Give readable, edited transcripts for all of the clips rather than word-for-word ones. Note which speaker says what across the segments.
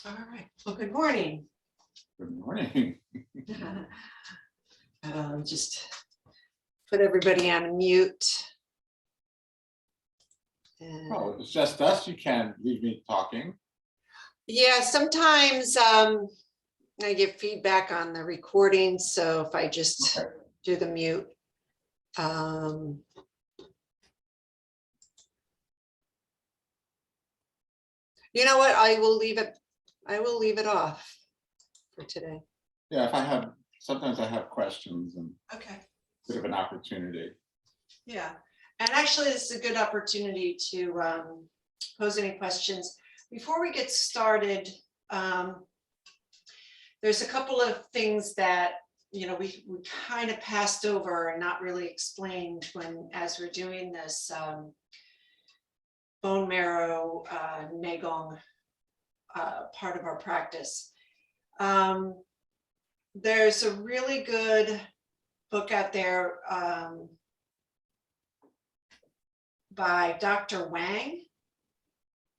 Speaker 1: All right. Well, good morning.
Speaker 2: Good morning.
Speaker 1: Just put everybody on mute.
Speaker 2: Oh, it's just us. You can't leave me talking.
Speaker 1: Yeah, sometimes I get feedback on the recording, so if I just do the mute. You know what? I will leave it off for today.
Speaker 2: Yeah, sometimes I have questions and
Speaker 1: Okay.
Speaker 2: bit of an opportunity.
Speaker 1: Yeah, and actually this is a good opportunity to pose any questions. Before we get started, there's a couple of things that, you know, we kind of passed over and not really explained as we're doing this bone marrow Negong part of our practice. There's a really good book out there by Dr. Wang,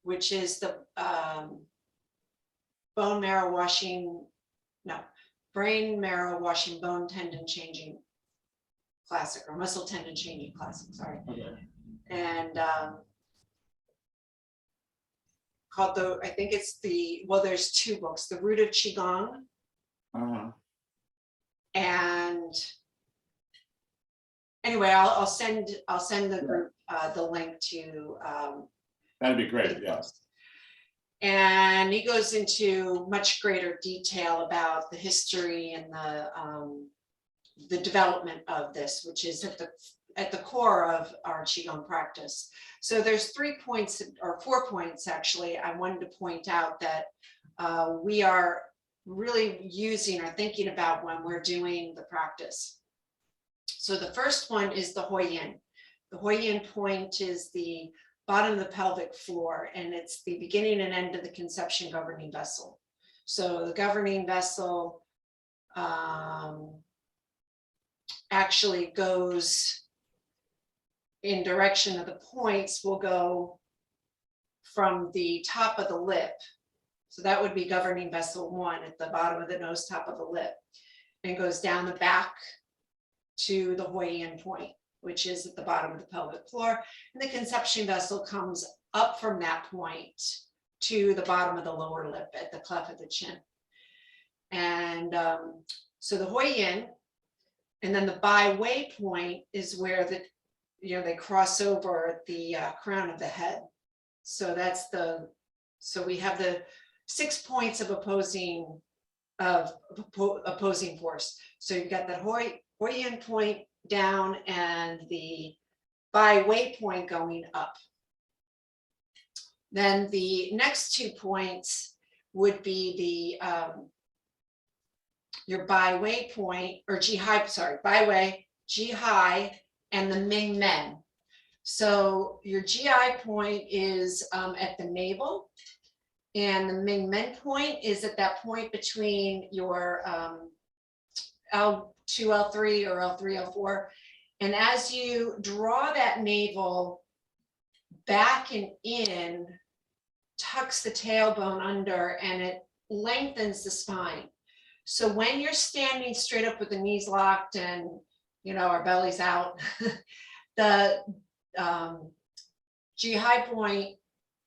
Speaker 1: which is the brain marrow washing bone tendon changing classic, or muscle tendon changing classic, sorry.
Speaker 2: Okay.
Speaker 1: And called I think it's there's two books, The Root of Qigong. And anyway, I'll send the group the link to
Speaker 2: That'd be great. Yes.
Speaker 1: And he goes into much greater detail about the history and the development of this, which is at the core of our Qigong practice. So there's 3 points, or 4 points actually, I wanted to point out that we are really using or thinking about when we're doing the practice. So the first one is the Huiyin. The Huiyin point is the bottom of the pelvic floor, and it's the beginning and end of the conception governing vessel. So the governing vessel actually goes in direction of the points, will go from the top of the lip. So that would be governing vessel 1 at the bottom of the nose, top of the lip, and goes down the back to the Huiyin point, which is at the bottom of the pelvic floor. And the conception vessel comes up from that point to the bottom of the lower lip at the cleft of the chin. And so the Huiyin, and then the Bai Wei point is where they cross over at the crown of the head. So we have the 6 points of opposing force. So you've got the Huiyin point down and the Bai Wei point going up. Then the next 2 points would be your Bai Wei point, or Bai Wei, Ji Hai, and the Ming Men. So your GI point is at the navel, and the Ming Men point is at that point between your L2, L3, or L3, L4. And as you draw that navel back and in, tucks the tailbone under, and it lengthens the spine. So when you're standing straight up with the knees locked and, you know, our belly's out, the Ji Hai point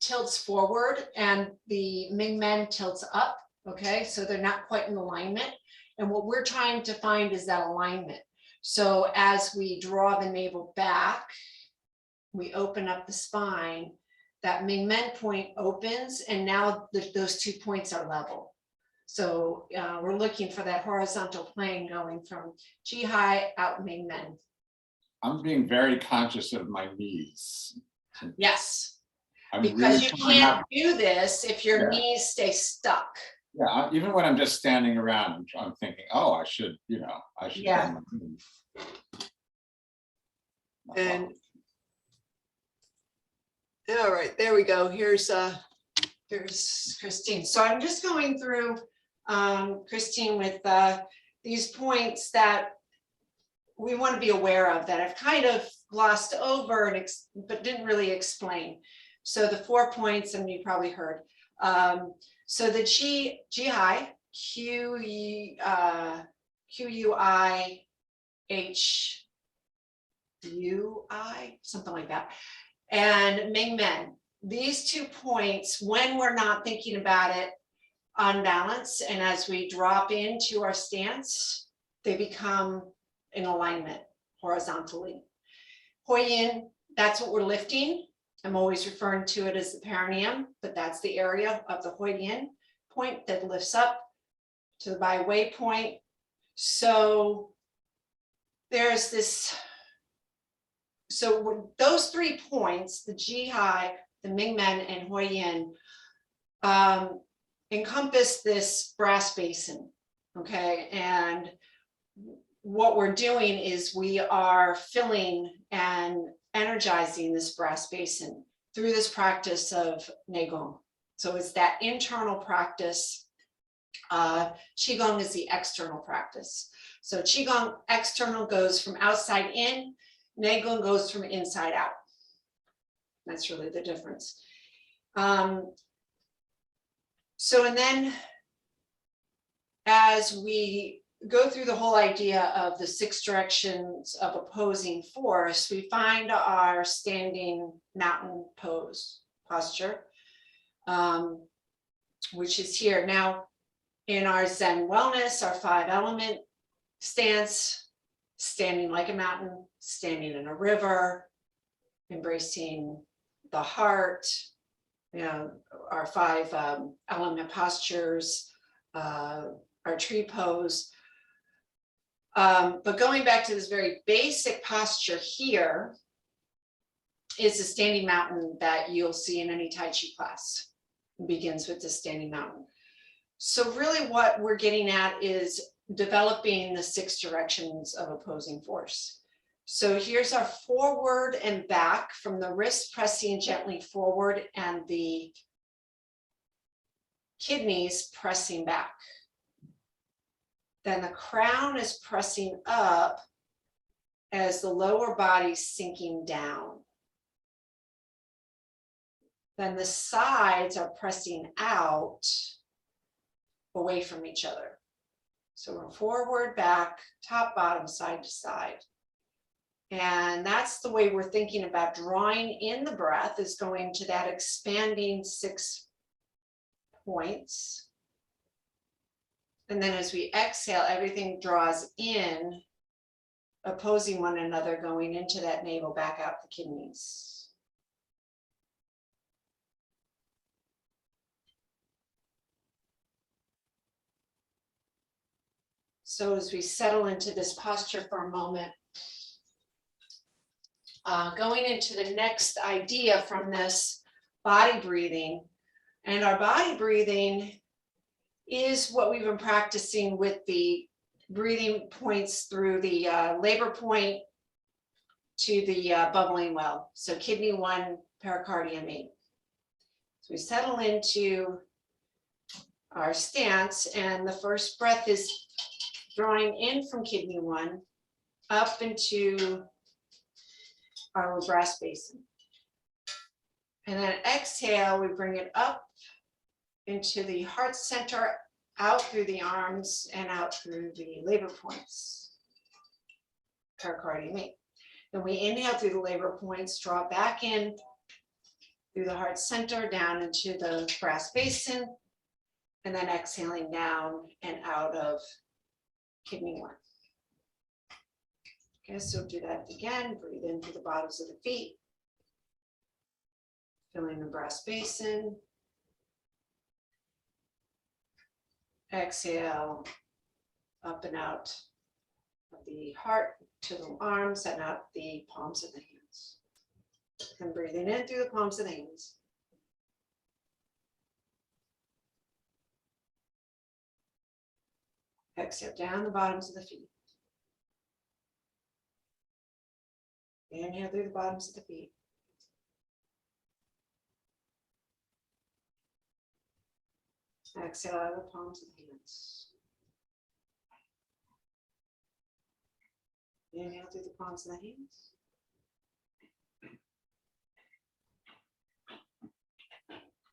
Speaker 1: tilts forward and the Ming Men tilts up. Okay, so they're not quite in alignment. And what we're trying to find is that alignment. So as we draw the navel back, we open up the spine, that Ming Men point opens, and now those 2 points are level. So we're looking for that horizontal plane going from Ji Hai out Ming Men.
Speaker 2: I'm being very conscious of my knees.
Speaker 1: Yes, because
Speaker 2: really
Speaker 1: you can't do this if your knees stay stuck.
Speaker 2: Yeah, even when I'm just standing around, I'm thinking, oh, I should bend my knees.
Speaker 1: And all right, there we go. Here's Christine. So I'm just going through Christine with these points that we want to be aware of that I've kind of glossed over but didn't really explain. So the 4 points, and you probably heard, So the GI, QUIHUI, something like that, and Ming Men. These 2 points, when we're not thinking about it on balance, and as we drop into our stance, they become in alignment horizontally. Hoi Yin, that's what we're lifting. I'm always referring to it as the perineum, but that's the area of the Hoi Yin point that lifts up to the Bai Wei point. So there's this, so those 3 points, the Jihai, the Ming Men, and Hoi Yin, encompass this brass basin, okay? And what we're doing is we are filling and energizing this brass basin through this practice of Neigong. So it's that internal practice. Qigong is the external practice. So Qigong external goes from outside in, Neigong goes from inside out. That's really the difference. So, and then as we go through the whole idea of the 6 directions of opposing force, we find our standing mountain pose posture, which is here. Now, in our Zen wellness, our 5 element stance, standing like a mountain, standing in a river, embracing the heart, you know, our 5 element postures, our tree pose. But going back to this very basic posture here is a standing mountain that you'll see in any Tai Chi class. It begins with the standing mountain. So really what we're getting at is developing the 6 directions of opposing force. So here's our forward and back, from the wrist pressing gently forward and the kidneys pressing back. Then the crown is pressing up as the lower body's sinking down. Then the sides are pressing out away from each other. So we're forward, back, top, bottom, side to side. And that's the way we're thinking about drawing in the breath, is going to that expanding 6 points. And then as we exhale, everything draws in, opposing one another, going into that navel, back out the kidneys. So as we settle into this posture for a moment, going into the next idea from this body breathing, and our body breathing is what we've been practicing with the breathing points through the labor point to the bubbling well. So kidney 1, pericardium 8. So we settle into our stance, and the first breath is drawing in from kidney 1 up into our brass basin. And then exhale, we bring it up into the heart center, out through the arms and out through the labor points, pericardium 8. Then we inhale through the labor points, draw back in through the heart center, down into the brass basin, and then exhaling down and out of kidney 1. Okay, so do that again. Breathe in through the bottoms of the feet, filling the brass basin. Exhale, up and out of the heart to the arms and out the palms of the hands. And breathing in through the palms of the hands. Exhale down the bottoms of the feet. Inhale through the bottoms of the feet. Exhale out of the palms of the hands. Inhale through the palms of the hands.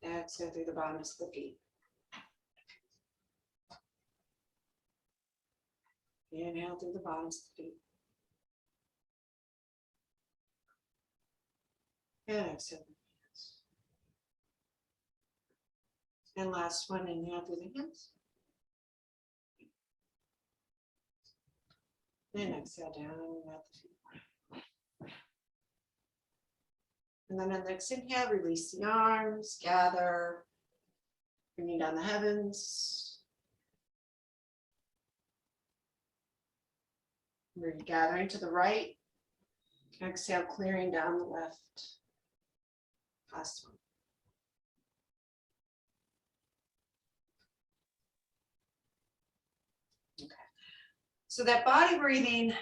Speaker 1: Exhale through the bottoms of the feet. Inhale through the bottoms of the feet. And exhale. And last one, inhale through the hands. And exhale down at the feet. And then on the next inhale, release the arms, gather, bringing down the heavens. We're gathering to the right. Exhale, clearing down the left. Last one. Okay. So that body breathing,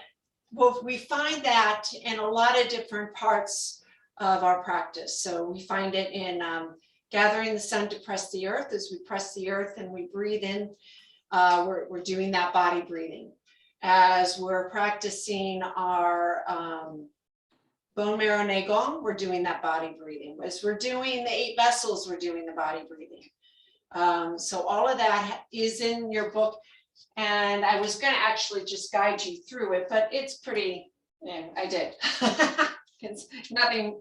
Speaker 1: well, we find that in a lot of different parts of our practice. So we find it in gathering the sun to press the earth. As we press the earth and we breathe in, we're doing that body breathing. As we're practicing our bone marrow Neigong, we're doing that body breathing. As we're doing the 8 vessels, we're doing the body breathing. So all of that is in your book. And I was going to actually just guide you through it, but it's pretty, yeah, I did. It's nothing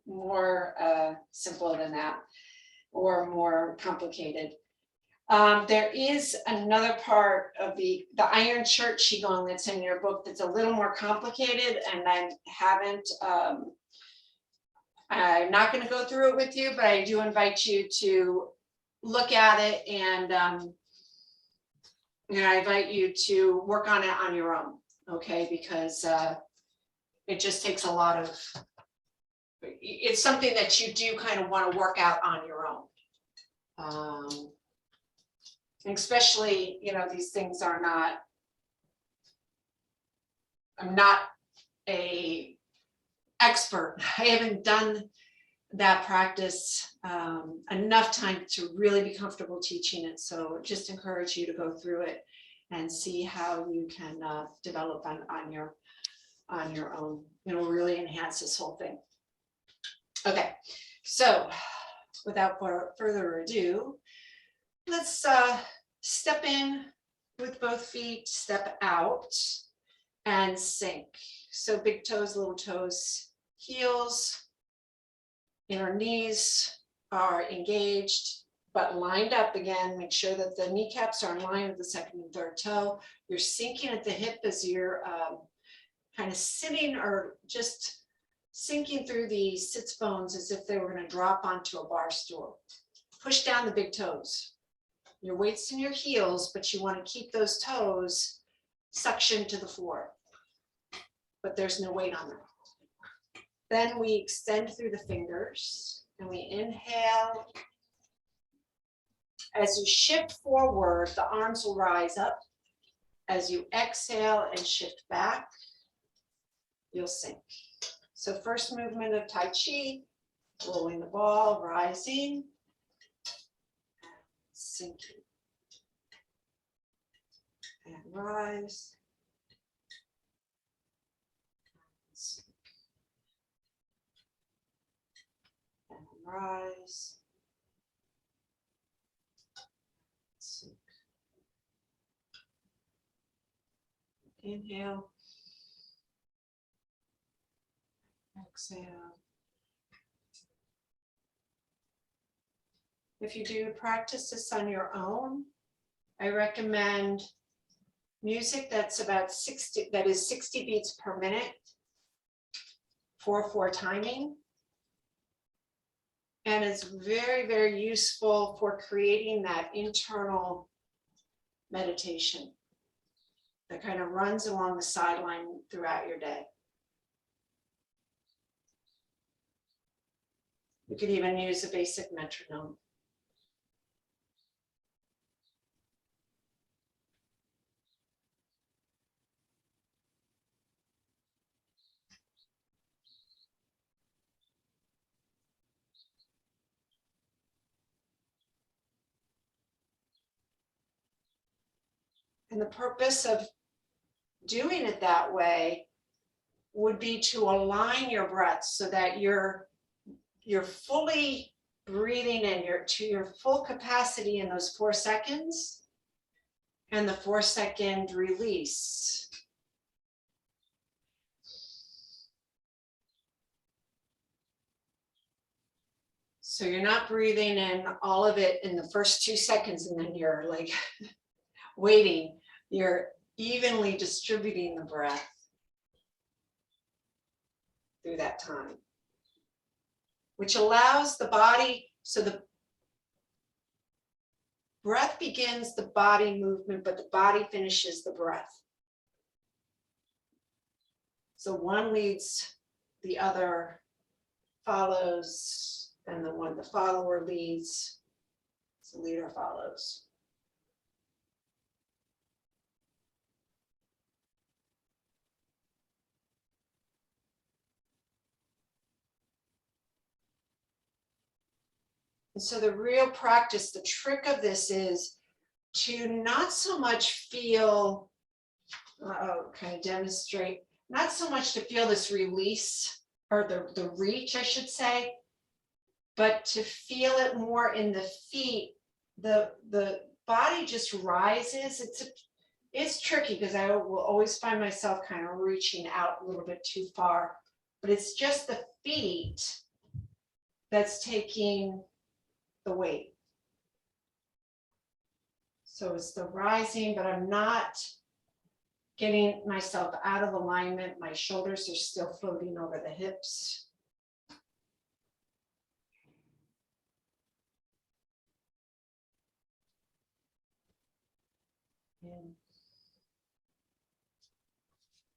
Speaker 1: more simple than that or more complicated. There is another part of the iron shirt qigong that's in your book that's a little more complicated, and I'm not going to go through it with you, but I do invite you to look at it, and I invite you to work on it on your own, okay? Because it just takes a lot of, it's something that you do kind of want to work out on your own. Especially, these things are not, I'm not a expert. I haven't done that practice enough time to really be comfortable teaching it. So just encourage you to go through it and see how you can develop on your own. It'll really enhance this whole thing. Okay, so without further ado, let's step in with both feet, step out, and sink. So big toes, little toes, heels, inner knees are engaged, but lined up again. Make sure that the kneecaps are in line with the second and third toe. You're sinking at the hip as you're kind of sitting or just sinking through the sits bones as if they were going to drop onto a bar stool. Push down the big toes. Your weight's in your heels, but you want to keep those toes suctioned to the floor, but there's no weight on them. Then we extend through the fingers and we inhale. As you shift forward, the arms will rise up. As you exhale and shift back, you'll sink. So first movement of Tai Chi, rolling the ball, rising, sinking, and rise, sink, and rise, sink. Inhale, exhale. If you do practice this on your own, I recommend music that's about 60 beats per minute, 4/4 timing. And it's very, very useful for creating that internal meditation that kind of runs along the sideline throughout your day. You could even use a basic metronome. And the purpose of doing it that way would be to align your breath so that you're fully breathing in to your full capacity in those 4 seconds, and the 4-second release. So you're not breathing in all of it in the first 2 seconds and then you're like waiting. You're evenly distributing the breath through that time, which allows the body, so the breath begins the body movement, but the body finishes the breath. So one leads, the other follows, and the follower leads, the leader follows. And so the real practice, the trick of this is to not so much feel, kind of demonstrate, not so much to feel this release or the reach, I should say, but to feel it more in the feet. The body just rises. It's tricky because I will always find myself kind of reaching out a little bit too far, but it's just the feet that's taking the weight. So it's the rising, but I'm not getting myself out of alignment. My shoulders are still floating over the hips.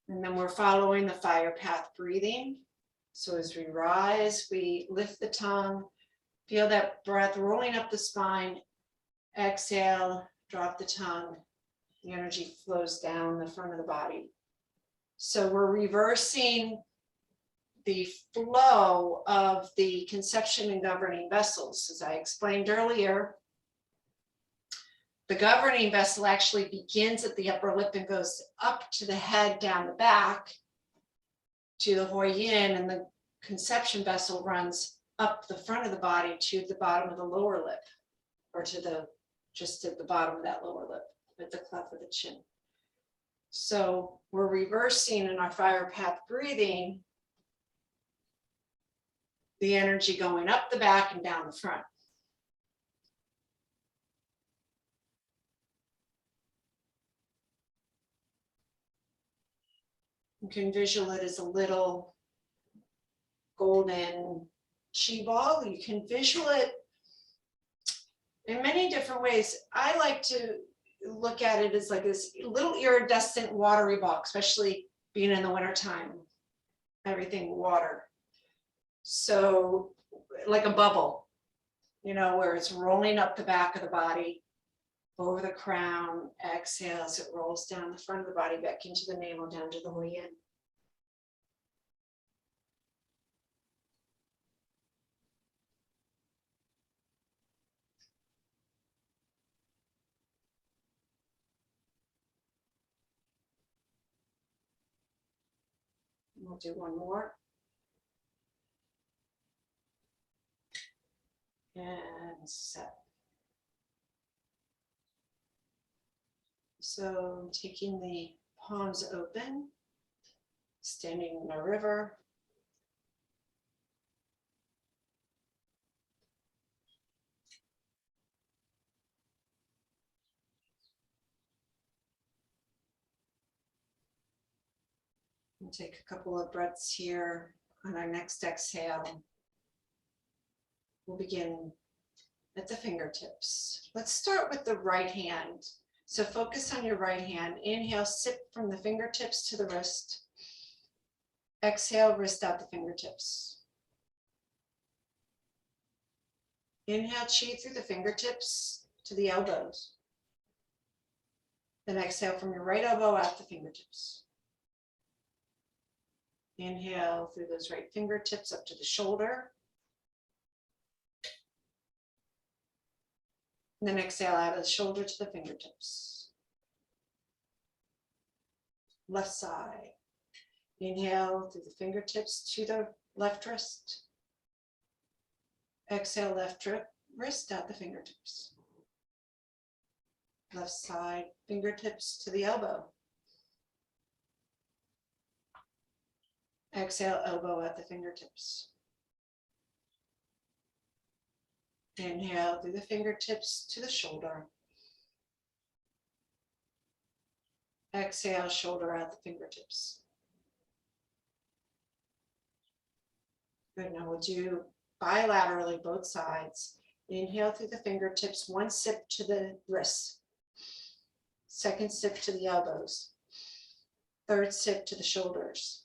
Speaker 1: And then we're following the fire path breathing. So as we rise, we lift the tongue, feel that breath rolling up the spine, exhale, drop the tongue. The energy flows down the front of the body. So we're reversing the flow of the conception and governing vessels. As I explained earlier, the governing vessel actually begins at the upper lip and goes up to the head, down the back to the Hoi Yin, and the conception vessel runs up the front of the body to the bottom of the lower lip, or to just at the bottom of that lower lip, at the cleft of the chin. So we're reversing in our fire path breathing the energy going up the back and down the front. You can visual it as a little golden chi ball. You can visual it in many different ways. I like to look at it as like this little iridescent watery ball, especially being in the wintertime, everything water. So like a bubble, where it's rolling up the back of the body, over the crown, exhale as it rolls down the front of the body, back into the navel, down to the Hoi Yin. We'll do one more. And set. So taking the palms open, standing in a river. We'll take a couple of breaths here. On our next exhale, we'll begin at the fingertips. Let's start with the right hand. So focus on your right hand. Inhale, sip from the fingertips to the wrist. Exhale, wrist out the fingertips. Inhale, chi through the fingertips to the elbows. Then exhale from your right elbow out the fingertips. Inhale through those right fingertips up to the shoulder. And then exhale out of the shoulder to the fingertips. Left side. Inhale through the fingertips to the left wrist. Exhale, left wrist out the fingertips. Left side, fingertips to the elbow. Exhale, elbow at the fingertips. Inhale through the fingertips to the shoulder. Exhale, shoulder at the fingertips. Good, now we'll do bilaterally both sides. Inhale through the fingertips, one sip to the wrists. Second sip to the elbows. Third sip to the shoulders.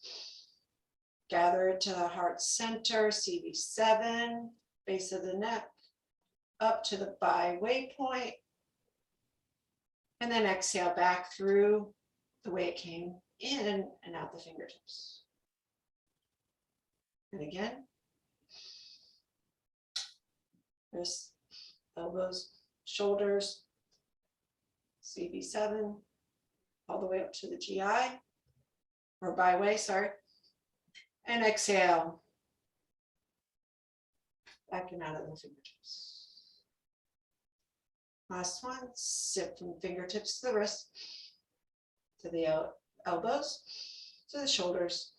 Speaker 1: Gather it to the heart center, CV7, base of the neck, up to the bi-way point. And then exhale back through the way it came in and out the fingertips. And again, wrists, elbows, shoulders, CV7, all the way up to the GI, or bi-way, sorry. And exhale, back and out of the fingertips. Last one, sip from fingertips to the wrist, to the elbows, to the shoulders,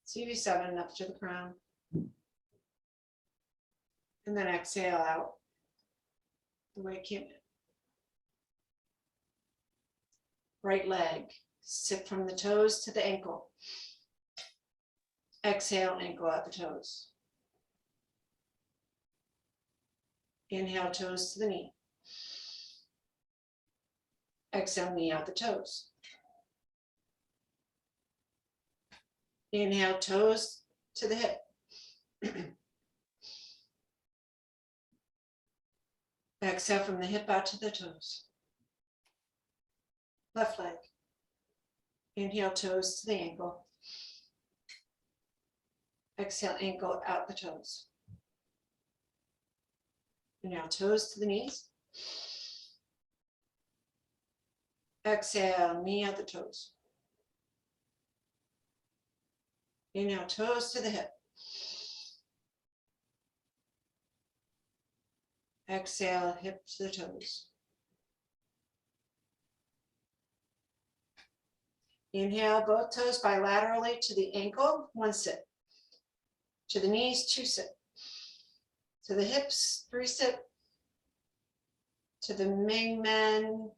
Speaker 1: CV7 up to the crown. And then exhale out the way it came in. Right leg, sip from the toes to the ankle. Exhale, ankle out the toes. Inhale, toes to the knee. Exhale, knee out the toes. Inhale, toes to the hip. Exhale from the hip out to the toes. Left leg. Inhale, toes to the ankle. Exhale, ankle out the toes. And now toes to the knees. Exhale, knee out the toes. Inhale, toes to the hip. Exhale, hip to the toes. Inhale, both toes bilaterally to the ankle, one sip. To the knees, two sip. To the hips, three sip. To the Ming Men,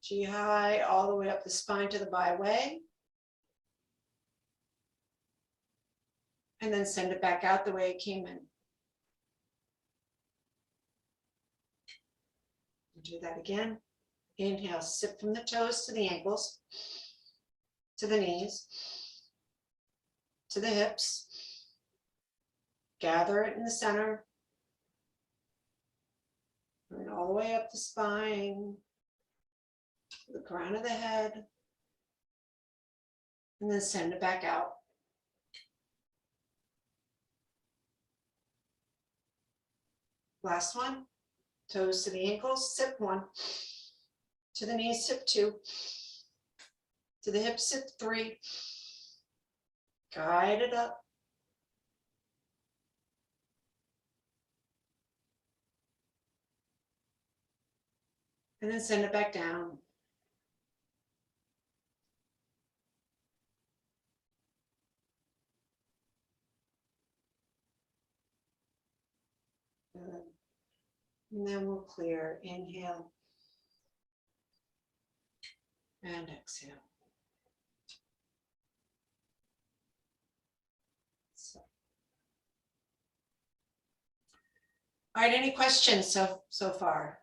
Speaker 1: GI, all the way up the spine to the bi-way. And then send it back out the way it came in. Do that again. Inhale, sip from the toes to the ankles, to the knees, to the hips. Gather it in the center. And all the way up the spine, to the crown of the head. And then send it back out. Last one. Toes to the ankles, sip one. To the knees, sip two. To the hips, sip three. Guide it up. And then send it back down. Good. And then we'll clear. Inhale. And exhale. So. All right, any questions so far?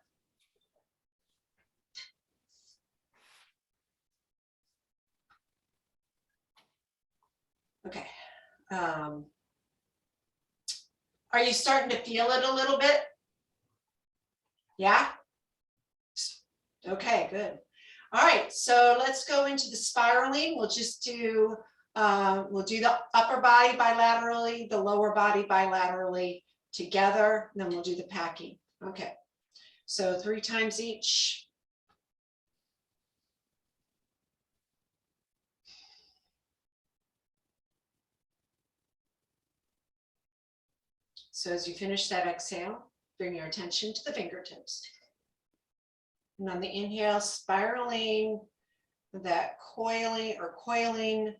Speaker 1: Okay. Are you starting to feel it a little bit? Yeah? Okay, good. All right, so let's go into the spiraling. We'll just do, we'll do the upper body bilaterally, the lower body bilaterally together, and then we'll do the packing. Okay, so 3 times each. So as you finish that exhale, bring your attention to the fingertips. And on the inhale, spiraling that coiling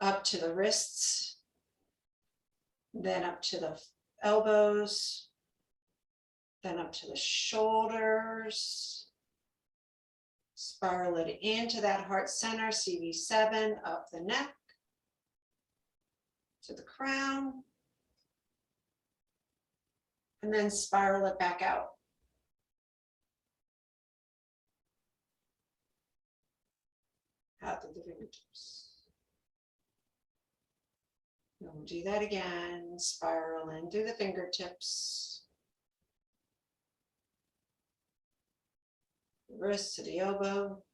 Speaker 1: up to the wrists, then up to the elbows, then up to the shoulders. Spiral it into that heart center, CV7, up the neck, to the crown, and then spiral it back out. Out to the fingertips. And we'll do that again, spiral in through the fingertips. The wrist to the elbow,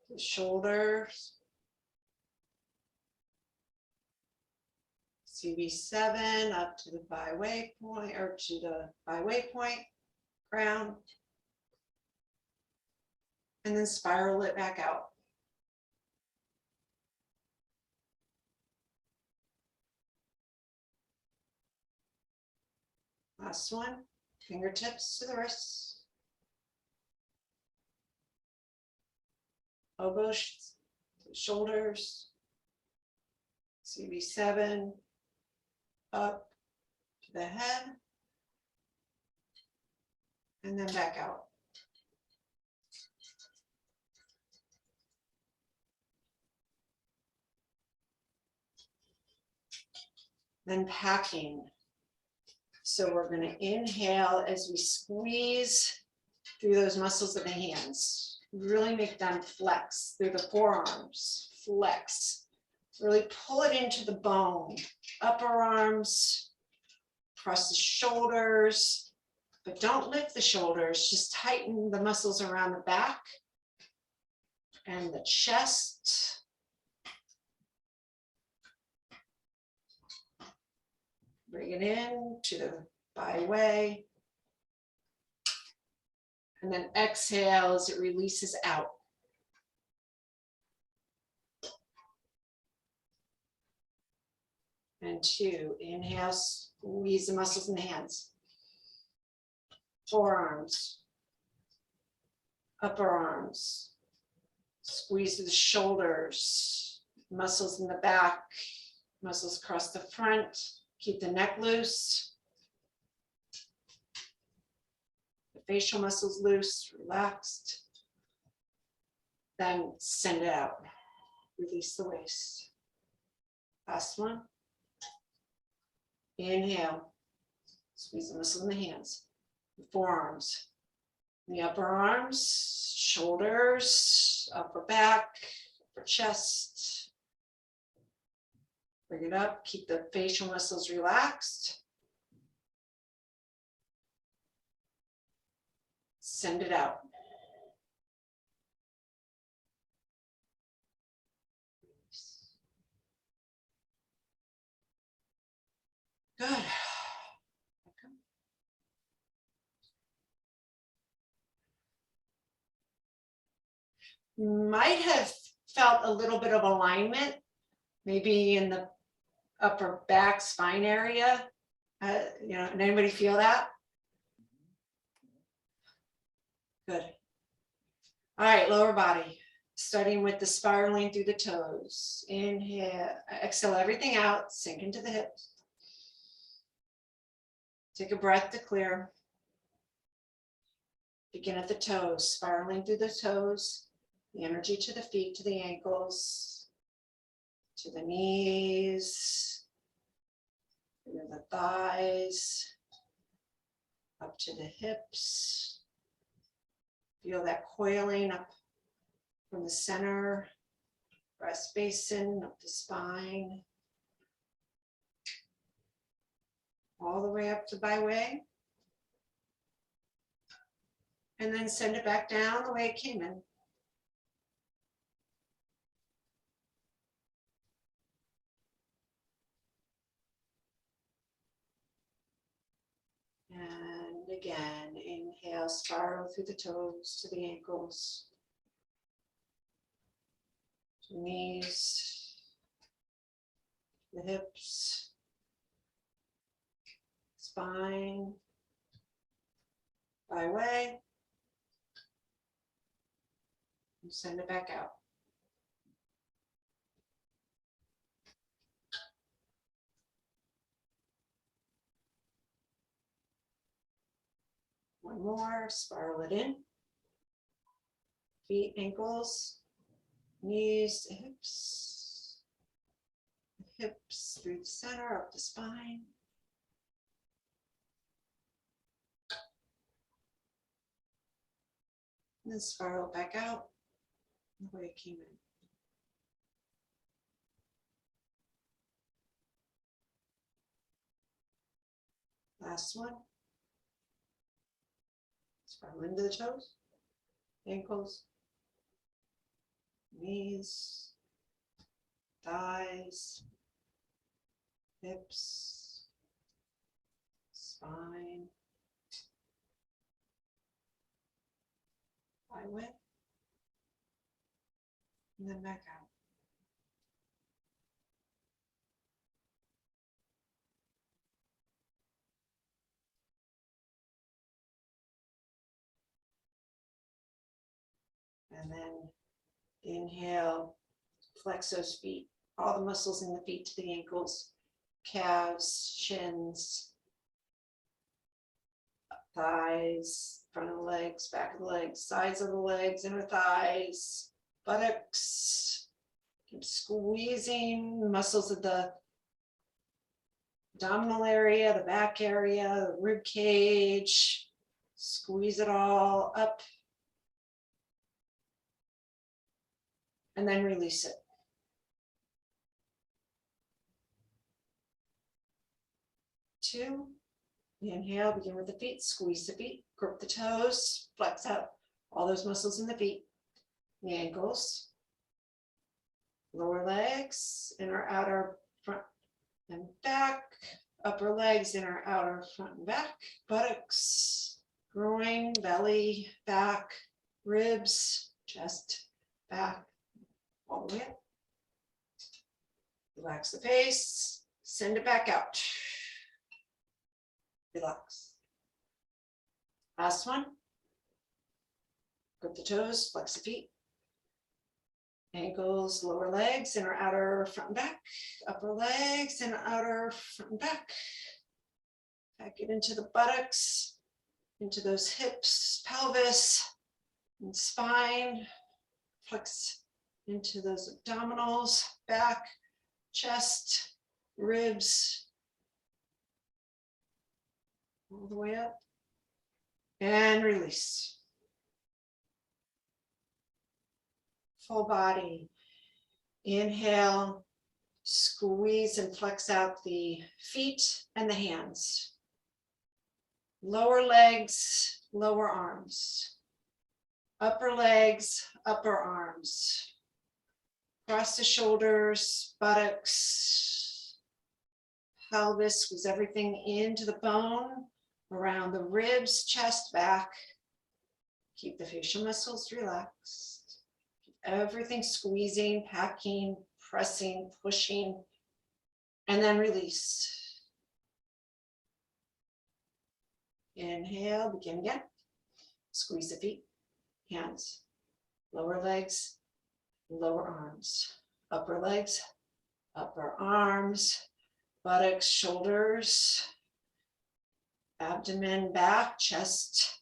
Speaker 1: the shoulders. CV7 up to the byway point, or to the byway point, crown. And then spiral it back out. Last one, fingertips to the wrists. Elbows to the shoulders. CV7 up to the head. And then back out. Then packing. So we're going to inhale as we squeeze through those muscles of the hands. Really make them flex through the forearms. Flex. Really pull it into the bone. Upper arms, across the shoulders, but don't lift the shoulders. Just tighten the muscles around the back and the chest. Bring it in to the byway. And then exhale as it releases out. And 2, inhale, squeeze the muscles in the hands. Forearms, upper arms, squeeze the shoulders, muscles in the back, muscles across the front. Keep the neck loose. The facial muscles loose, relaxed. Then send it out. Release the waist. Last one. Inhale. Squeeze the muscles in the hands. The forearms. The upper arms, shoulders, upper back, upper chest. Bring it up, keep the facial muscles relaxed. Send it out. Good. Might have felt a little bit of alignment, maybe in the upper back spine area. Anybody feel that? Good. All right, lower body, starting with the spiraling through the toes. Inhale, exhale everything out, sink into the hips. Take a breath to clear. Begin at the toes, spiraling through the toes, the energy to the feet, to the ankles, to the knees, through the thighs, up to the hips. Feel that coiling up from the center, breast basin, up the spine, all the way up to byway. And then send it back down the way it came in. And again, inhale, spiral through the toes to the ankles, to the knees, the hips. spine, by way, and send it back out. One more, spiral it in. Feet, ankles, knees, hips through the center, up the spine. And then spiral back out the way it came in. Last one. Spiral into the toes, ankles, knees, thighs, hips, spine, way, and then back out. And then inhale, flex those feet, all the muscles in the feet to the ankles, calves, shins, thighs, front of the legs, back of the legs, sides of the legs, inner thighs, buttocks. Keep squeezing the muscles of the abdominal area, the back area, the rib cage. Squeeze it all up. And then release it. Two. Inhale, begin with the feet, squeeze the feet, grip the toes, flex out all those muscles in the feet, the ankles, lower legs, inner, outer, front and back, upper legs, inner, outer, front and back, buttocks, groin, belly, back, ribs, chest, back, all the way up. Relax the face, send it back out. Relax. Last one. Grip the toes, flex the feet. Ankles, lower legs, inner, outer, front and back. Upper legs, inner, outer, front and back. Back it into the buttocks, into those hips, pelvis, and spine. Flex into those abdominals, back, chest, ribs, all the way up, and release. Full body. Inhale, squeeze and flex out the feet and the hands. Lower legs, lower arms. Upper legs, upper arms. Cross the shoulders, buttocks, pelvis, squeeze everything into the bone, around the ribs, chest, back. Keep the facial muscles relaxed. Keep everything squeezing, packing, pressing, pushing, and then release. Inhale, begin again. Squeeze the feet, hands, lower legs, lower arms, upper legs, upper arms, buttocks, shoulders, abdomen, back, chest,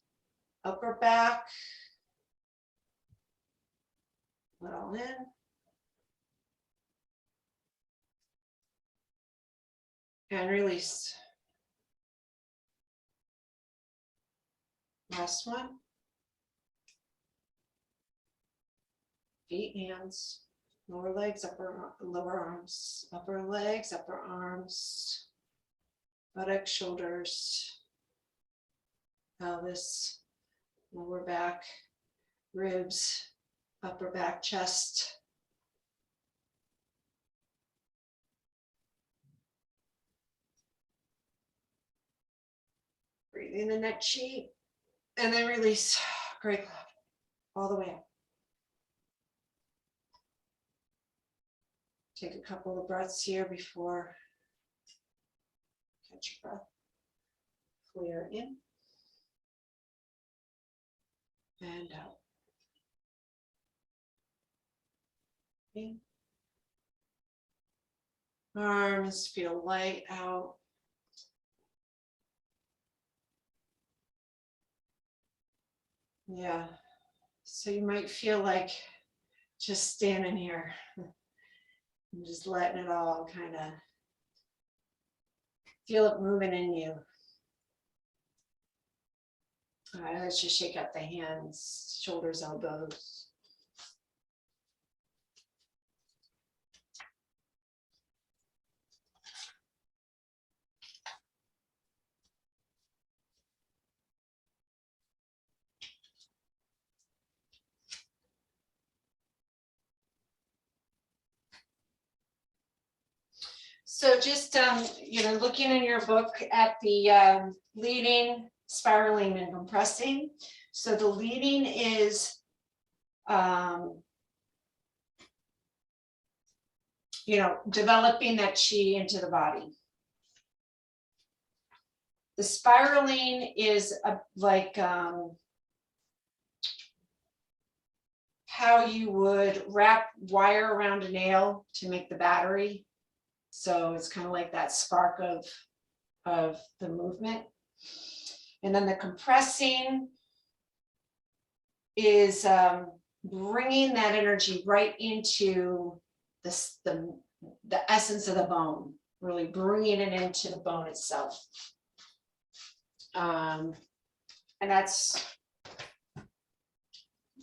Speaker 1: upper back. Put it all in. And release. Last one. Feet, hands, lower legs, lower arms, upper legs, upper arms, buttocks, shoulders, pelvis, lower back, ribs, upper back, chest. Breathe in the neck cheek and then release. Great cloud all the way up. Take a couple of breaths here before catch your breath. clear in and out. In. Arms feel light out. Yeah, so you might feel like just standing here and just letting it all kind of feel it moving in you. All right, let's just shake out the hands, shoulders, elbows. So just, looking in your book at the leading, spiraling, and compressing. So the leading is, developing that chi into the body. The spiraling is how you would wrap wire around a nail to make the battery. So it's kind of like that spark of the movement. And then the compressing is bringing that energy right into the essence of the bone, really bringing it into the bone itself. And that's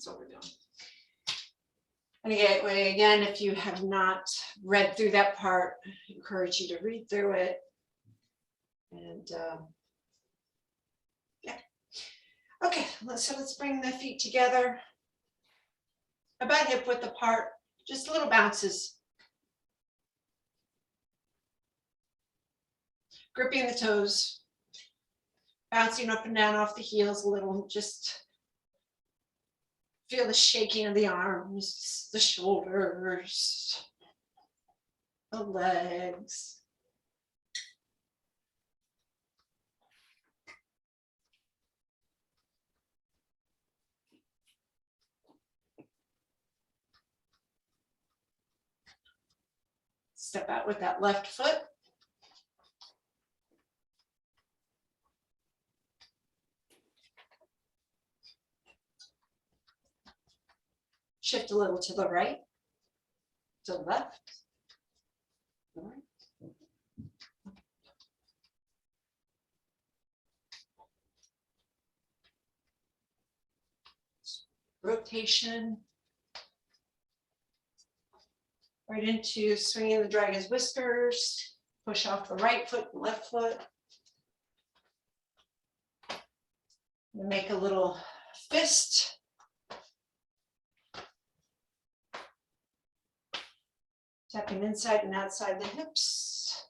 Speaker 1: what we're doing. And again, if you have not read through that part, I encourage you to read through it. And yeah. Okay, so let's bring the feet together. About hip width apart, just little bounces. Gripping the toes, bouncing up and down off the heels a little, just feel the shaking of the arms, the shoulders, the legs. Step out with that left foot. Shift a little to the right, to the left. All right. Rotation. Right into swinging the dragon's whiskers. Push off the right foot and left foot. Make a little fist. Tapping inside and outside the hips.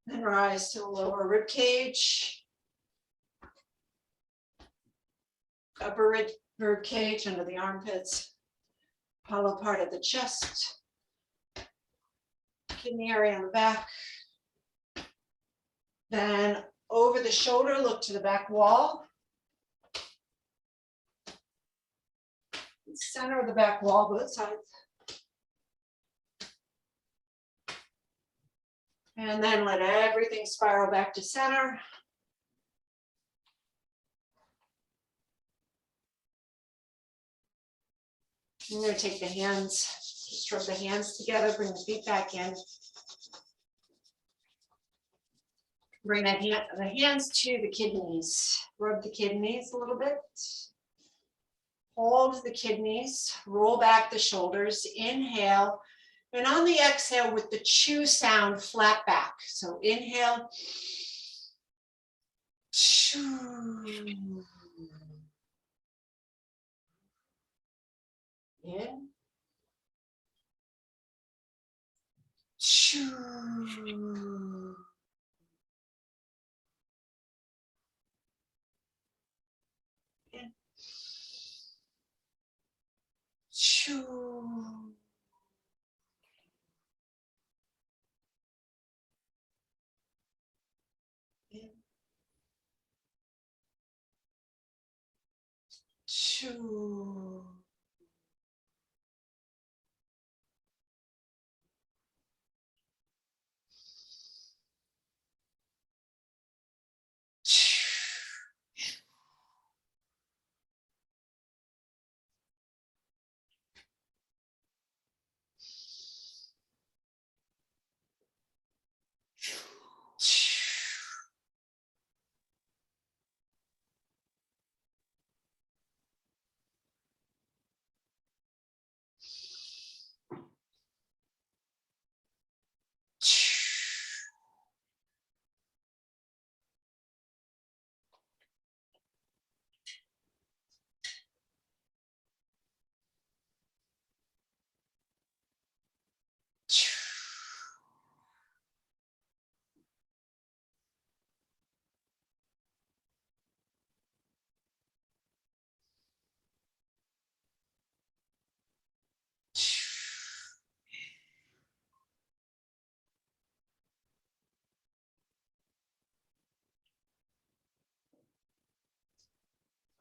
Speaker 1: Then rise to the lower rib cage. Upper rib cage under the armpits. Hollow part of the chest. Kidney area on the back. Then over the shoulder, look to the back wall. Center of the back wall, both sides. And then let everything spiral back to center. I'm going to take the hands, just rub the hands together, bring the feet back in. Bring the hands to the kidneys. Rub the kidneys a little bit. Hold the kidneys, roll back the shoulders, inhale, and on the exhale with the chew sound, flat back. So inhale, chew. In, chew. In, chew.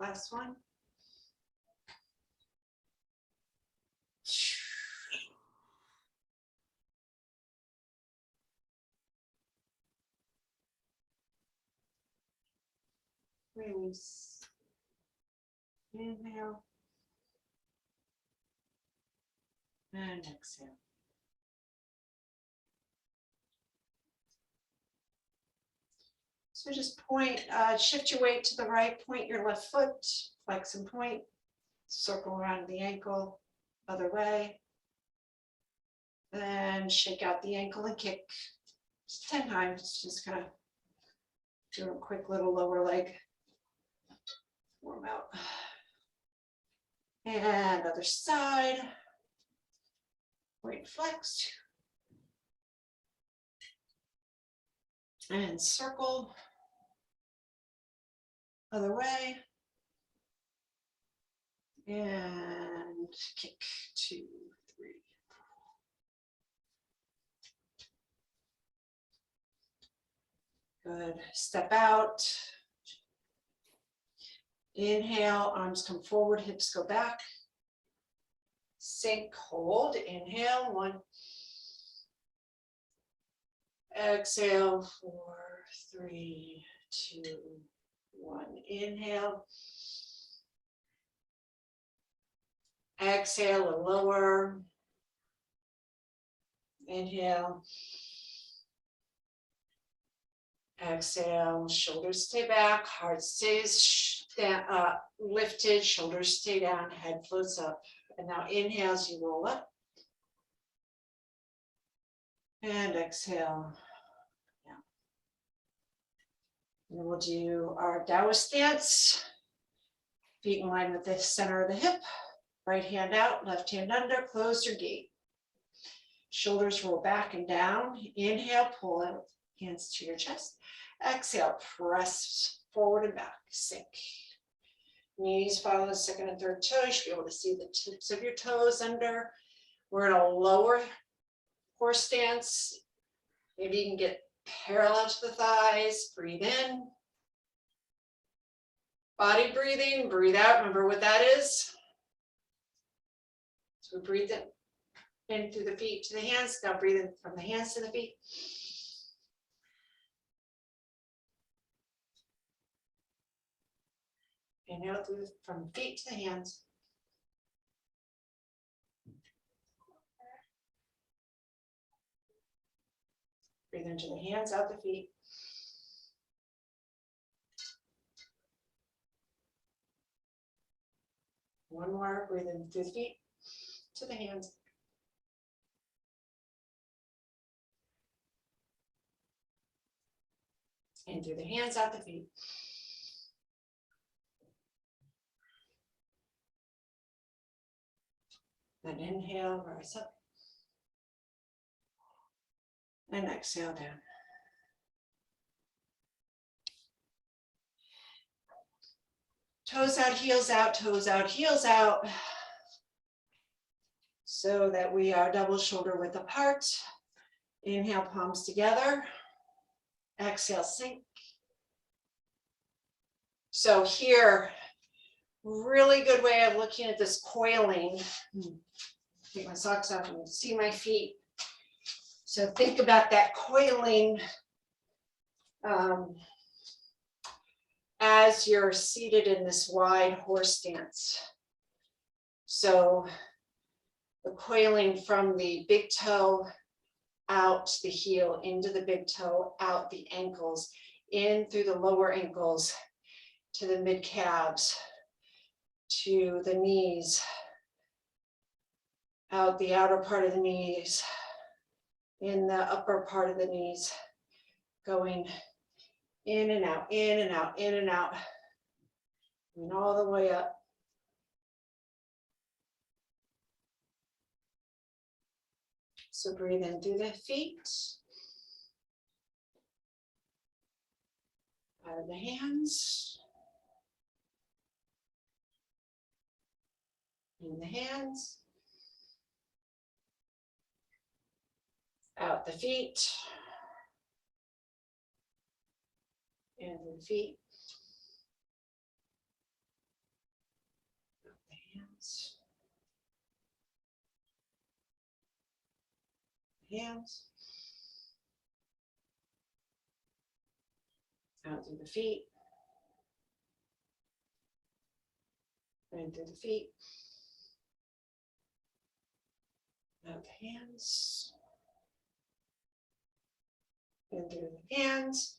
Speaker 1: Last one. Release. Inhale. And exhale. So just point, shift your weight to the right, point your left foot, flex and point, circle around the ankle, other way. Then shake out the ankle and kick. Just 10 times, just kind of do a quick little lower leg warm out. And other side, point flexed. And circle, other way. And kick, 2, 3. Good, step out. Inhale, arms come forward, hips go back. Sink, hold, inhale, 1. Exhale, 4, 3, 2, 1. Inhale. Exhale, and lower. Inhale. Exhale, shoulders stay back, heart stays lifted, shoulders stay down, head floats up. And now inhale as you roll up. And exhale. Yeah. And we'll do our Taoist stance. Feet in line with the center of the hip. Right hand out, left hand under, close your gate. Shoulders roll back and down. Inhale, pull out, hands to your chest. Exhale, press forward and back, sink. Knees follow the second and third toe. You should be able to see the tips of your toes under. We're in a lower horse stance. Maybe you can get parallel to the thighs. Breathe in. Body breathing, breathe out. Remember what that is? So we breathe in through the feet to the hands. Now breathe in from the hands to the feet. Inhale through from feet to the hands. Breathe into the hands, out the feet. One more, breathe in through the feet to the hands. In through the hands, out the feet. Then inhale, rise up. And exhale down. Toes out, heels out, toes out, heels out. So that we are double shoulder width apart. Inhale, palms together. Exhale, sink. So here, really good way of looking at this coiling. Take my socks off and see my feet. So think about that coiling as you're seated in this wide horse stance. So the coiling from the big toe out the heel, into the big toe, out the ankles, in through the lower ankles, to the mid calves, to the knees, out the outer part of the knees, in the upper part of the knees, going in and out, in and out, in and out, and all the way up. So breathe in through the feet, out of the hands, in the hands, out the feet, in the feet, out the hands, hands, out through the feet, and through the feet, out the hands, and through the hands,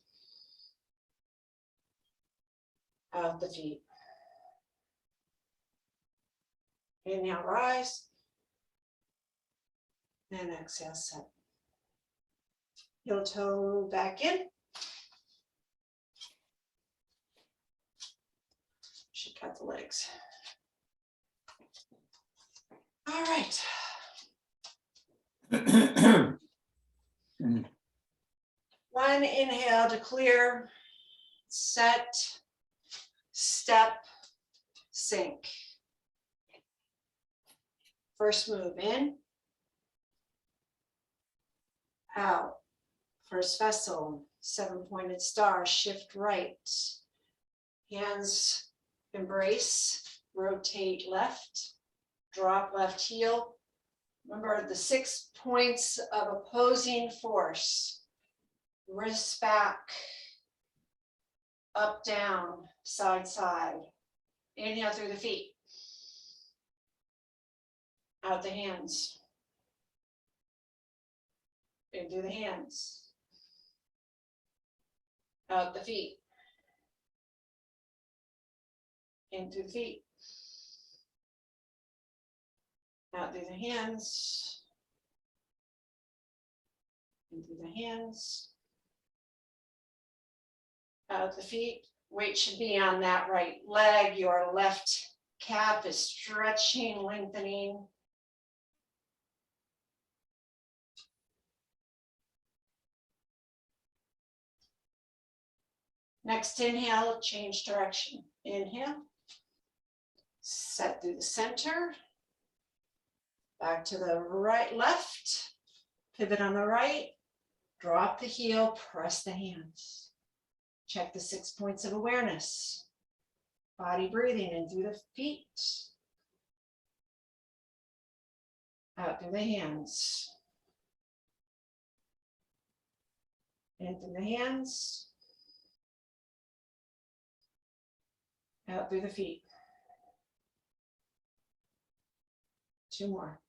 Speaker 1: out the feet. Inhale, rise, and exhale, set. Heel toe back in. Should cut the legs. All right. One inhale to clear, set, step, sink. First move in, out. First vessel, 7-pointed star, shift right. Hands embrace, rotate left, drop left heel. Remember the 6 points of opposing force. Wrists back, up, down, side, side. Inhale through the feet. Out the hands. In through the hands. Out the feet. In through the feet. Out through the hands. In through the hands. Out the feet. Weight should be on that right leg. Your left calf is stretching, lengthening. Next inhale, change direction. Inhale. Set through the center. Back to the right, left. Pivot on the right. Drop the heel, press the hands. Check the 6 points of awareness. Body breathing in through the feet. Out through the hands. In through the hands. Out through the feet. 2 more.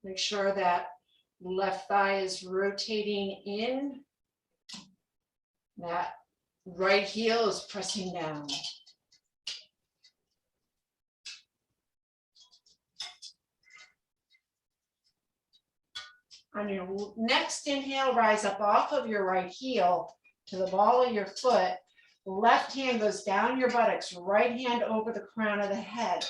Speaker 1: Make sure that left thigh is rotating in. That right heel is pressing down. On your next inhale, rise up off of your right heel to the ball of your foot. Left hand goes down your buttocks, right hand over the crown of the head.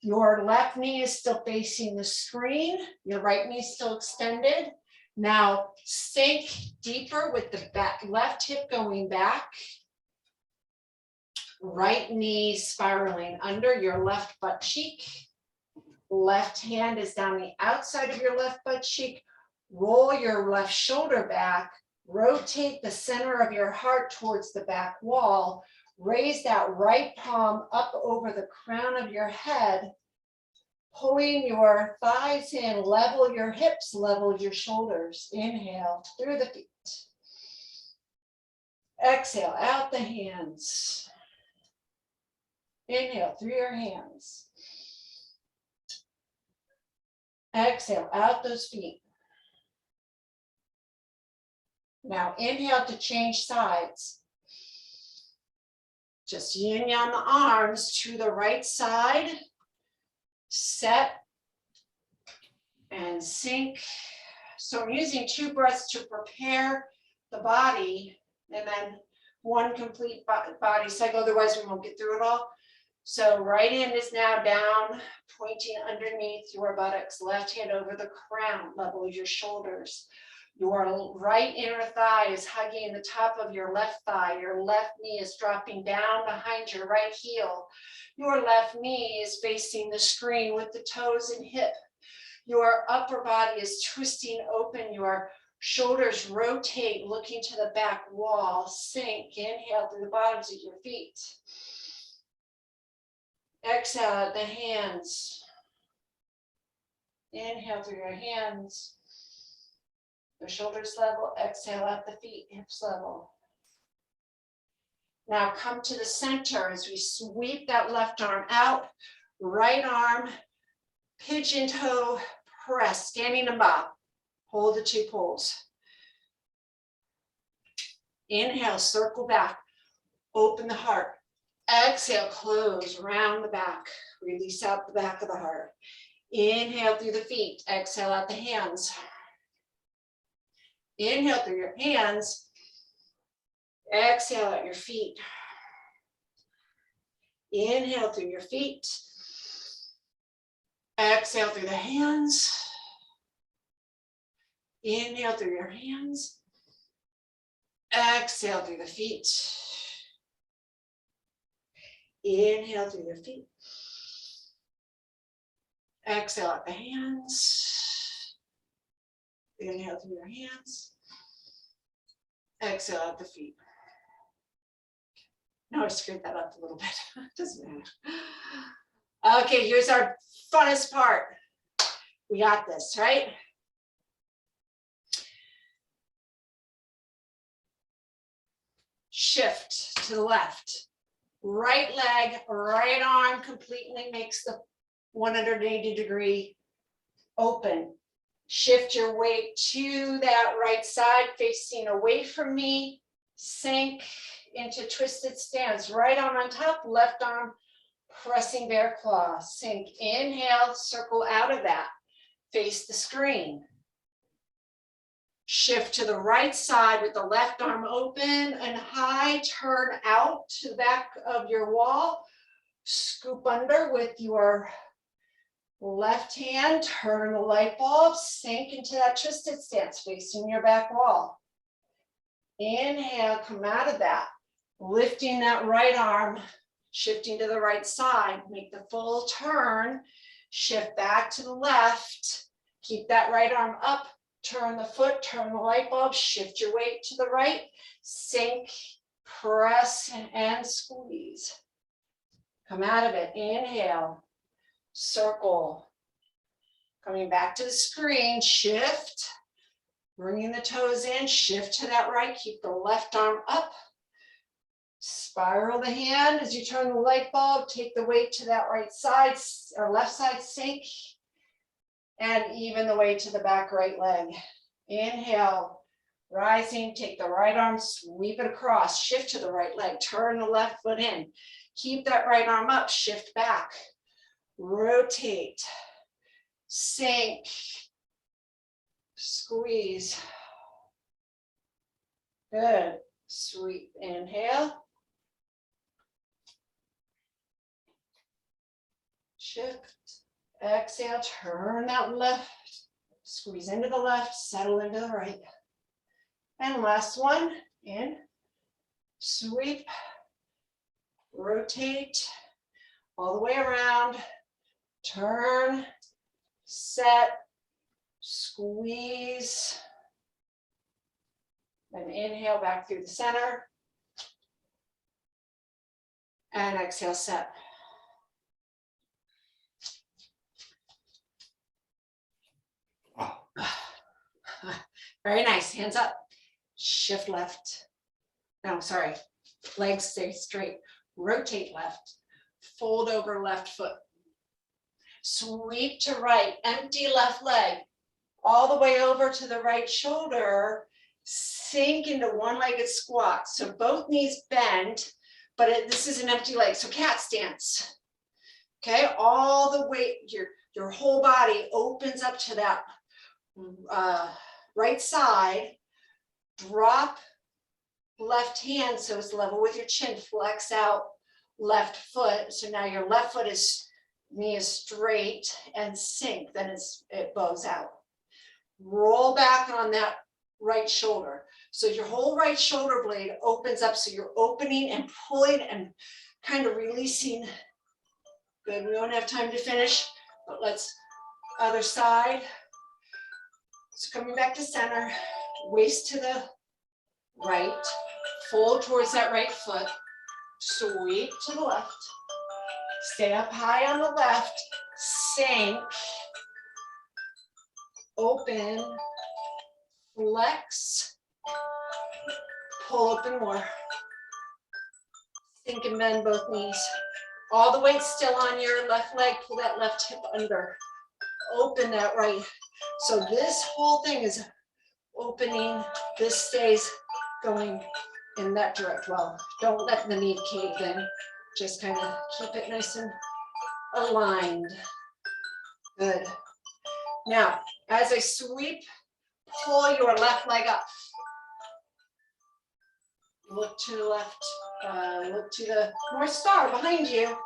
Speaker 1: Your left knee is still facing the screen. Your right knee is still extended. Now sink deeper with the back, left hip going back. Right knee spiraling under your left butt cheek. Left hand is down the outside of your left butt cheek. Roll your left shoulder back. Rotate the center of your heart towards the back wall. Raise that right palm up over the crown of your head. Pulling your thighs in, level your hips, level your shoulders. Inhale through the feet. Exhale out the hands. Inhale through your hands. Exhale out those feet. Now inhale to change sides. Just yin yang the arms to the right side. Set and sink. So I'm using 2 breaths to prepare the body and then 1 complete body cycle, otherwise we won't get through it all. So right hand is now down, pointing underneath your buttocks, left hand over the crown, level your shoulders. Your right inner thigh is hugging the top of your left thigh. Your left knee is dropping down behind your right heel. Your left knee is facing the screen with the toes and hip. Your upper body is twisting open. Your shoulders rotate, looking to the back wall. Sink, inhale through the bottoms of your feet. Exhale out the hands. Inhale through your hands. The shoulders level, exhale out the feet, hips level. Now come to the center as we sweep that left arm out, right arm, pigeon toe, press, standing above. Hold the 2 poles. Inhale, circle back, open the heart. Exhale, close, round the back. Release out the back of the heart. Inhale through the feet, exhale out the hands. Inhale through your hands, exhale out your feet. Inhale through your feet, exhale through the hands. Inhale through your hands, exhale through the feet. Inhale through your feet, exhale out the hands. Inhale through your hands, exhale out the feet. Now I screwed that up a little bit, doesn't matter. Okay, here's our funnest part. We got this, right? Shift to the left. Right leg, right arm completely makes the 180-degree open. Shift your weight to that right side, facing away from me. Sink into twisted stance. Right arm on top, left arm pressing bear claw. Sink, inhale, circle out of that. Face the screen. Shift to the right side with the left arm open and high. Turn out to the back of your wall. Scoop under with your left hand, turn the light bulb, sink into that twisted stance, facing your back wall. Inhale, come out of that. Lifting that right arm, shifting to the right side, make the full turn, shift back to the left, keep that right arm up, turn the foot, turn the light bulb, shift your weight to the right, sink, press, and squeeze. Come out of it, inhale. Circle, coming back to the screen, shift, bringing the toes in, shift to that right, keep the left arm up, spiral the hand as you turn the light bulb, take the weight to that right side or left side, sink, and even the weight to the back right leg. Inhale, rising, take the right arm, sweep it across, shift to the right leg, turn the left foot in, keep that right arm up, shift back. Rotate, sink, squeeze. Good. Sweep, inhale. Shift, exhale, turn that left, squeeze into the left, settle into the right. And last one, in, sweep, rotate all the way around, turn, set, squeeze, then inhale back through the center, and exhale, set.
Speaker 2: Oh,
Speaker 1: Very nice, hands up, shift left. No, sorry, legs stay straight, rotate left, fold over left foot. Sweep to right, empty left leg, all the way over to the right shoulder, sink into one-legged squat. So both knees bend, but this is an empty leg, so cat stance. Okay, all the way, your whole body opens up to that right side, drop left hand so it's level with your chin, flex out left foot. So now your left foot is, knee is straight, and sink, then it bows out. Roll back on that right shoulder. So your whole right shoulder blade opens up, so you're opening and pulling and kind of releasing. Good, we don't have time to finish, but let's, other side. So coming back to center, waist to the right, fold towards that right foot, sweep to the left, stay up high on the left, sink, open, flex, pull open more, sink and bend both knees. All the weight still on your left leg, pull that left hip under, open that right. So this whole thing is opening, this stays going in that direction. Well, don't let the knee cave in, just kind of keep it nice and aligned. Good. Now, as I sweep, pull your left leg up. Look to the left, look to the North Star behind you.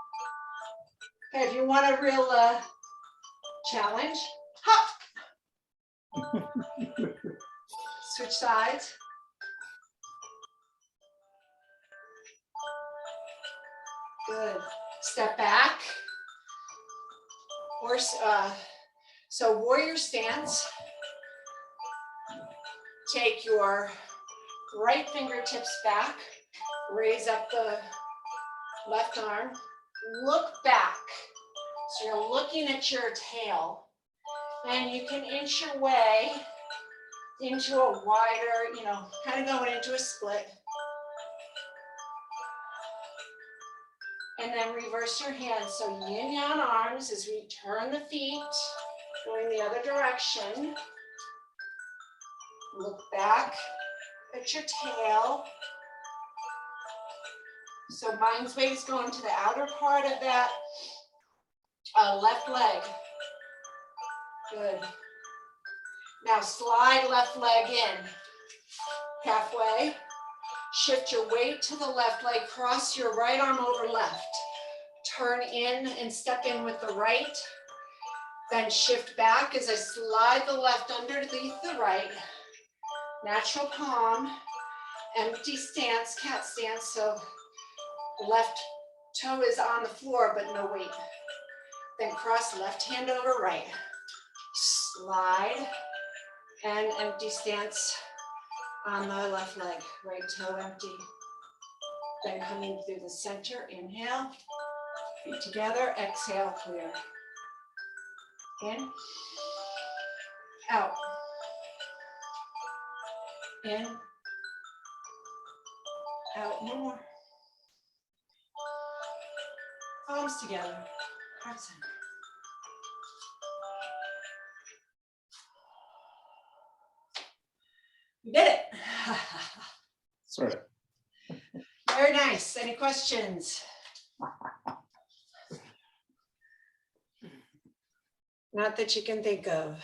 Speaker 1: Okay, if you want a real challenge, hop. Switch sides. Good. Step back. So warrior stance. Take your right fingertips back. Raise up the left arm. Look back. So you're looking at your tail. And you can inch your way into a wider, kind of going into a split. And then reverse your hands. So yin yang arms as we turn the feet, going the other direction. Look back at your tail. So mind's weight is going to the outer part of that left leg. Good. Now slide left leg in, halfway. Shift your weight to the left leg, cross your right arm over left. Turn in and step in with the right. Then shift back as I slide the left underneath the right. Natural palm, empty stance, cat stance. So left toe is on the floor, but no weight. Then cross left hand over right. Slide and empty stance on the left leg, right toe empty. Then coming through the center, inhale, feet together, exhale, clear. In, out, in, out, no more. Palms together, heart center. You did it.
Speaker 2: sort of.
Speaker 1: Very nice. Any questions? Not that you can think of.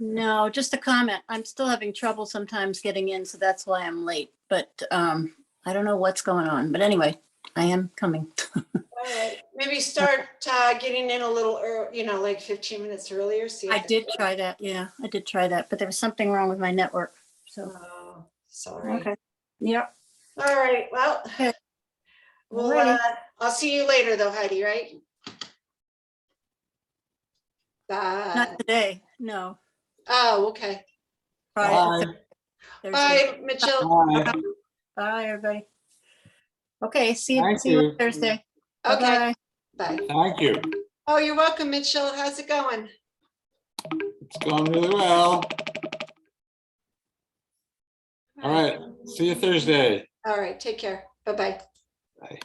Speaker 3: No, just a comment. I'm still having trouble sometimes getting in, so that's why I'm late. But I don't know what's going on. But anyway, I am coming.
Speaker 1: All right. Maybe start getting in a little early, like 15 minutes earlier. See.
Speaker 3: I did try that. Yeah, I did try that. But there was something wrong with my network. So,
Speaker 1: Oh, sorry.
Speaker 3: okay. Yep.
Speaker 1: All right. Well,
Speaker 3: Okay.
Speaker 1: Well,
Speaker 3: Alrighty.
Speaker 1: I'll see you later though, Heidi, right? Bye.
Speaker 3: Not today, no.
Speaker 1: Oh, okay.
Speaker 3: Friday,
Speaker 2: Bye.
Speaker 3: Thursday.
Speaker 1: Bye, Mitchell.
Speaker 2: Bye.
Speaker 3: Bye, everybody. Okay, see
Speaker 2: Thank
Speaker 3: you
Speaker 2: you.
Speaker 3: Thursday.
Speaker 1: Okay,
Speaker 3: Bye-bye.
Speaker 1: bye.
Speaker 2: Thank you.
Speaker 1: Oh, you're welcome, Mitchell. How's it going?
Speaker 2: It's going really well. All right. See you Thursday.
Speaker 1: All right, take care. Bye-bye.
Speaker 2: Bye.